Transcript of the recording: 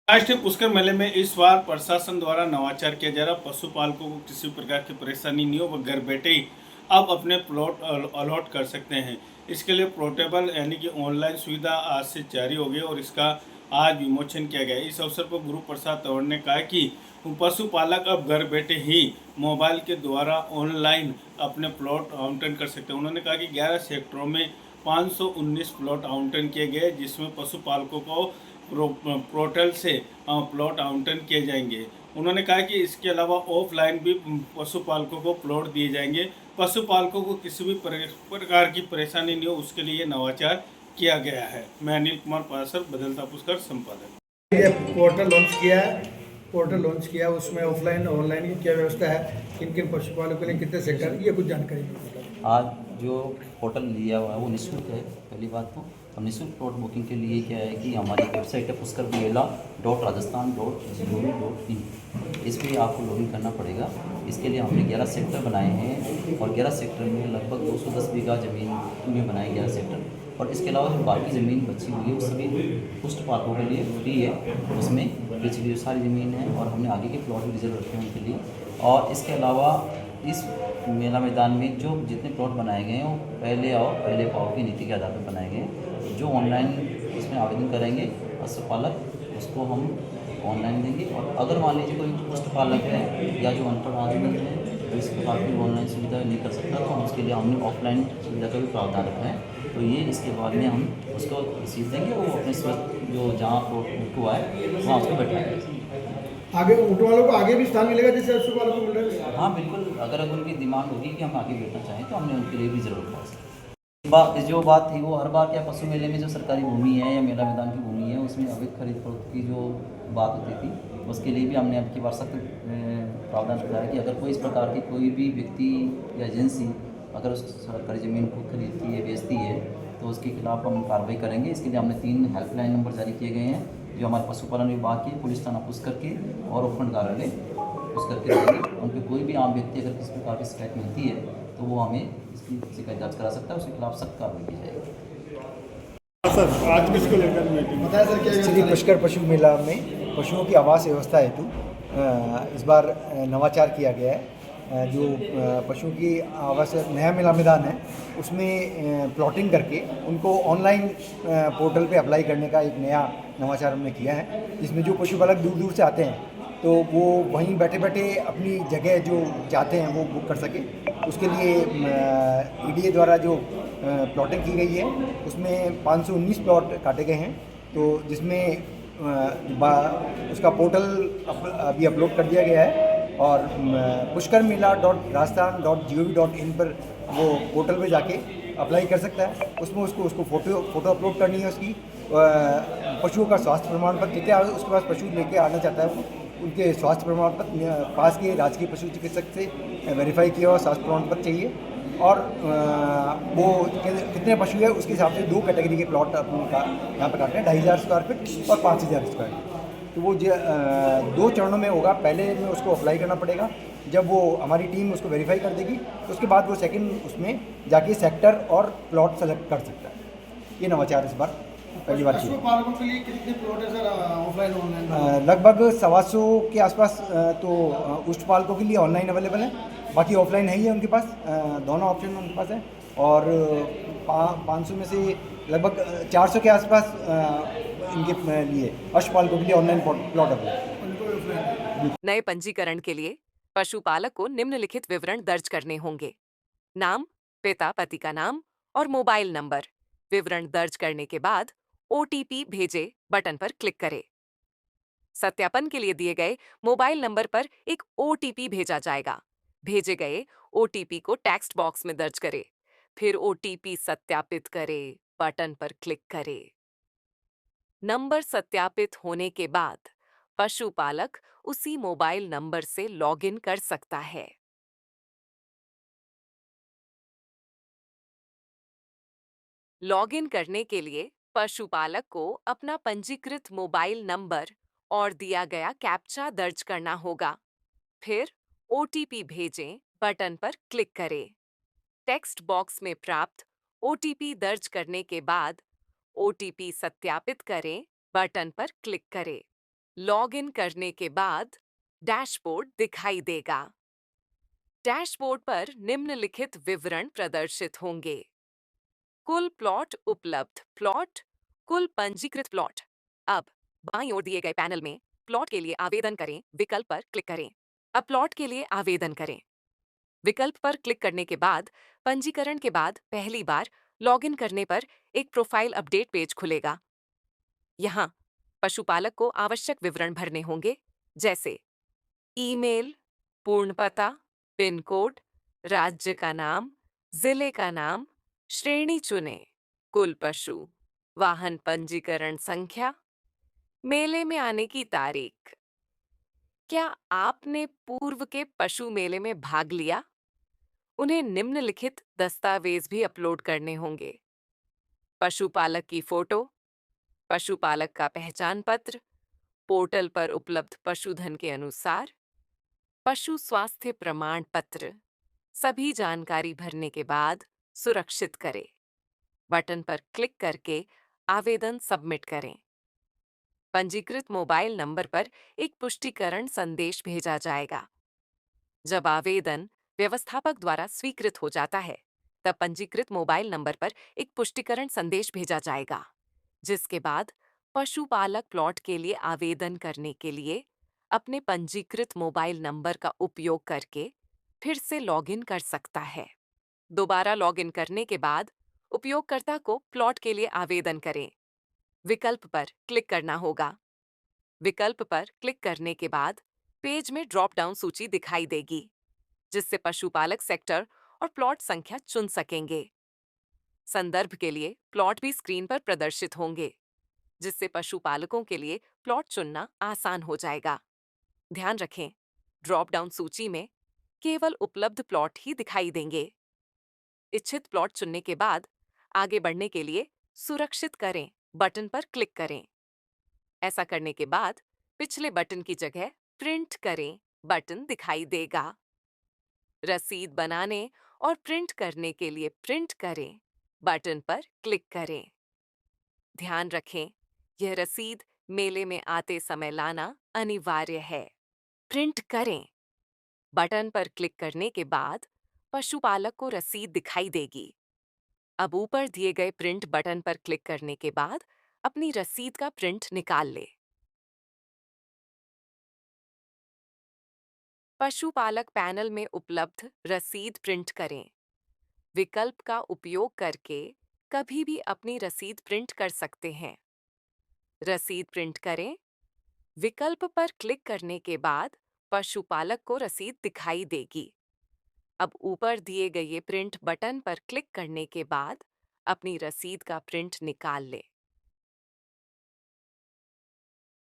राष्ट्रीय पुष्कर मेले में इस बार प्रशासन द्वारा नवाचार किया जा रहा। पशुपालकों को किसी प्रकार की परेशानी नहीं हो, वो घर बैठे ही अब अपने प्लॉट अलॉट कर सकते हैं। इसके लिए पोर्टेबल यानी कि ऑनलाइन सुविधा आज से जारी हो गई और इसका आज विमोचन किया गया। इस अवसर पर गुरु प्रसाद तंवर ने कहा कि पशुपालक अब घर बैठे ही मोबाइल के द्वारा ऑनलाइन अपने प्लॉट आवंटन कर सकते हैं। उन्होंने कहा कि 11 सेक्टरों में 519 प्लॉट आवंटन किए गए, जिसमें पशुपालकों को पोर्टल से प्लॉट आवंटन किए जाएंगे। उन्होंने कहा कि इसके अलावा ऑफलाइन भी पशुपालकों को प्लॉट दिए जाएंगे। पशुपालकों को किसी भी प्रकार की परेशानी नहीं हो, उसके लिए नवाचार किया गया है। मैं अनिल कुमार पासर, बदलता पुष्कर संपादक। ये पोर्टल लॉन्च किया उसमें ऑफलाइन ऑनलाइन की क्या व्यवस्था है, किन किन पशुपालकों के लिए कितने सेक्टर, ये कुछ जानकारी दीजिए। आज जो पोर्टल लिया हुआ है वो निःशुल्क है। पहली बात तो और निःशुल्क प्लॉट बुकिंग के लिए क्या है कि हमारी वेबसाइट है pushkarmela.rajasthan.gov.in। इस पर आपको लॉगिन करना पड़ेगा। इसके लिए हमने 11 सेक्टर बनाए हैं और 11 सेक्टर में लगभग 210 बीघा ज़मीन में बनाए 11 सेक्टर। और इसके अलावा जो बाकी ज़मीन बची हुई है वो सभी पुष्ट पालकों के लिए फ्री है। उसमें पिछली जो सारी ज़मीन है और हमने आगे के प्लॉट भी रिजर्व रखे हैं उनके लिए। और इसके अलावा इस मेला मैदान में जो जितने प्लॉट बनाए गए हैं वो पहले आओ पहले पाओ की नीति के आधार पर बनाए गए हैं। जो ऑनलाइन इसमें आवेदन करेंगे पशुपालक उसको हम ऑनलाइन देंगे। और अगर मान लीजिए कोई पशुपालक है या जो अनपढ़ आदमी है तो इस प्रकार की ऑनलाइन सुविधा नहीं कर सकता, तो उसके लिए हमने ऑफलाइन सुविधा का भी प्रावधान रखा है। तो ये इसके बाद में हम उसको रसीद देंगे, वो अपने स्वस्थ जो जहाँ प्लॉट हुआ है वहाँ उसको बैठाएंगे। आगे ऊँट वालों को आगे भी स्थान मिलेगा जैसे पशुपालकों को मिल रहा है? हाँ बिल्कुल, अगर उनकी डिमांड होगी कि हम आगे बैठना चाहें तो हमने उनके लिए भी ज़रूर रखा है। जो बात थी वो हर बार क्या पशु मेले में जो सरकारी भूमि है या मेला मैदान की भूमि है उसमें अवैध खरीद फरोख्त की जो बात होती थी, उसके लिए भी हमने अब की बार सख्त प्रावधान रखा है कि अगर कोई इस प्रकार की कोई भी व्यक्ति या एजेंसी अगर उस सरकारी ज़मीन को खरीदती है बेचती है तो उसके खिलाफ हम कार्रवाई करेंगे। इसके लिए हमने 3 हेल्पलाइन नंबर जारी किए गए हैं जो हमारे पशुपालन विभाग के, पुलिस थाना पुष्कर के और उपखंड कार्यालय पुष्कर के रहेंगे। उन पर कोई भी आम व्यक्ति अगर किसी प्रकार की शिकायत मिलती है तो वो हमें इसकी शिकायत दर्ज करा सकता है, उसके खिलाफ सख्त कार्रवाई की जाएगी। सर, आज किसको लेकर मीटिंग बताया सर क्या श्री पुष्कर पशु मेला में पशुओं की आवास व्यवस्था हेतु इस बार नवाचार किया गया है। जो पशुओं की आवास नया मेला मैदान है उसमें प्लॉटिंग करके उनको ऑनलाइन पोर्टल पे अप्लाई करने का एक नया नवाचार हमने किया है, जिसमें जो पशुपालक दूर दूर से आते हैं तो वो वहीं बैठे बैठे अपनी जगह जो चाहते हैं वो बुक कर सके। उसके लिए ईडीए द्वारा जो प्लॉटिंग की गई है उसमें 519 प्लॉट काटे गए हैं, तो जिसमें उसका पोर्टल अभी अपलोड कर दिया गया है और pushkarmela.rajasthan.gov.in पर वो पोर्टल पे जाके अप्लाई कर सकता है। उसमें उसको फ़ोटो अपलोड करनी है उसकी, पशुओं का स्वास्थ्य प्रमाण पत्र, जितने उसके पास पशु लेके आना चाहता है वो उनके स्वास्थ्य प्रमाण पत्र, पास के राजकीय पशु चिकित्सक से वेरीफाई किया हुआ स्वास्थ्य प्रमाण पत्र चाहिए। और वो कितने पशु है उसके हिसाब से 2 कैटेगरी के प्लॉट अपने यहाँ पर काटते हैं, 2500 स्क्वायर फीट और 5000 स्क्वायर फीट। तो वो 2 चरणों में होगा। पहले में उसको अप्लाई करना पड़ेगा, जब वो हमारी टीम उसको वेरीफाई कर देगी तो उसके बाद वो सेकंड उसमें जाके सेक्टर और प्लॉट सेलेक्ट कर सकता है। ये नवाचार इस बार पहली बार किया। पशुपालकों के लिए कितने प्लॉट है सर ऑफलाइन ऑनलाइन? लगभग 125 के आसपास तो उष्ट पालकों के लिए ऑनलाइन अवेलेबल है, बाकी ऑफलाइन है ही है उनके पास। दोनों ऑप्शन उनके पास है। और 500 में से लगभग 400 के आसपास इनके लिए पशुपालकों के लिए ऑनलाइन प्लॉट अवेलेबल। नए पंजीकरण के लिए पशुपालक को निम्नलिखित विवरण दर्ज करने होंगे: नाम, पिता पति का नाम और मोबाइल नंबर। विवरण दर्ज करने के बाद ओटीपी भेजे बटन पर क्लिक करें। सत्यापन के लिए दिए गए मोबाइल नंबर पर एक ओटीपी भेजा जाएगा। भेजे गए ओटीपी को टेक्स्ट बॉक्स में दर्ज करें, फिर ओटीपी सत्यापित करें बटन पर क्लिक करें। नंबर सत्यापित होने के बाद पशुपालक उसी मोबाइल नंबर से लॉगिन कर सकता है। लॉगिन करने के लिए पशुपालक को अपना पंजीकृत मोबाइल नंबर और दिया गया कैप्चा दर्ज करना होगा। फिर ओटीपी भेजें बटन पर क्लिक करें। टेक्स्ट बॉक्स में प्राप्त ओटीपी दर्ज करने के बाद ओटीपी सत्यापित करें बटन पर क्लिक करें। लॉगिन करने के बाद डैशबोर्ड दिखाई देगा। डैशबोर्ड पर निम्नलिखित विवरण प्रदर्शित होंगे। कुल प्लॉट उपलब्ध प्लॉट, कुल पंजीकृत प्लॉट। अब बाईं ओर दिए गए पैनल में प्लॉट के लिए आवेदन करें विकल्प पर क्लिक करें। अब प्लॉट के लिए आवेदन करें। विकल्प पर क्लिक करने के बाद पंजीकरण के बाद पहली बार लॉगिन करने पर एक प्रोफाइल अपडेट पेज खुलेगा। यहाँ पशुपालक को आवश्यक विवरण भरने होंगे, जैसे ईमेल, पूर्ण पता, पिन कोड, राज्य का नाम, जिले का नाम, श्रेणी चुने, कुल पशु, वाहन पंजीकरण संख्या, मेले में आने की तारीख। क्या आपने पूर्व के पशु मेले में भाग लिया? उन्हें निम्नलिखित दस्तावेज भी अपलोड करने होंगे। पशुपालक की फोटो, पशुपालक का पहचान पत्र, पोर्टल पर उपलब्ध पशुधन के अनुसार, पशु स्वास्थ्य प्रमाण पत्र। सभी जानकारी भरने के बाद सुरक्षित करें। बटन पर क्लिक करके आवेदन सबमिट करें। पंजीकृत मोबाइल नंबर पर एक पुष्टिकरण संदेश भेजा जाएगा। जब आवेदन व्यवस्थापक द्वारा स्वीकृत हो जाता है, तब पंजीकृत मोबाइल नंबर पर एक पुष्टिकरण संदेश भेजा जाएगा, जिसके बाद पशुपालक प्लॉट के लिए आवेदन करने के लिए अपने पंजीकृत मोबाइल नंबर का उपयोग करके फिर से लॉगिन कर सकता है। दोबारा लॉगिन करने के बाद उपयोगकर्ता को प्लॉट के लिए आवेदन करें विकल्प पर क्लिक करना होगा। विकल्प पर क्लिक करने के बाद पेज में ड्रॉप डाउन सूची दिखाई देगी, जिससे पशुपालक सेक्टर और प्लॉट संख्या चुन सकेंगे। संदर्भ के लिए प्लॉट भी स्क्रीन पर प्रदर्शित होंगे, जिससे पशुपालकों के लिए प्लॉट चुनना आसान हो जाएगा। ध्यान रखें, ड्रॉप डाउन सूची में केवल उपलब्ध प्लॉट ही दिखाई देंगे। इच्छित प्लॉट चुनने के बाद आगे बढ़ने के लिए सुरक्षित करें बटन पर क्लिक करें। ऐसा करने के बाद पिछले बटन की जगह प्रिंट करें बटन दिखाई देगा। रसीद बनाने और प्रिंट करने के लिए प्रिंट करें बटन पर क्लिक करें। ध्यान रखें, यह रसीद मेले में आते समय लाना अनिवार्य है। प्रिंट करें बटन पर क्लिक करने के बाद पशुपालक को रसीद दिखाई देगी। अब ऊपर दिए गए प्रिंट बटन पर क्लिक करने के बाद अपनी रसीद का प्रिंट निकाल ले। पशुपालक पैनल में उपलब्ध रसीद प्रिंट करें। विकल्प का उपयोग करके कभी भी अपनी रसीद प्रिंट कर सकते हैं। रसीद प्रिंट करें। विकल्प पर क्लिक करने के बाद पशुपालक को रसीद दिखाई देगी। अब ऊपर दिए गए प्रिंट बटन पर क्लिक करने के बाद अपनी रसीद का प्रिंट निकाल ले।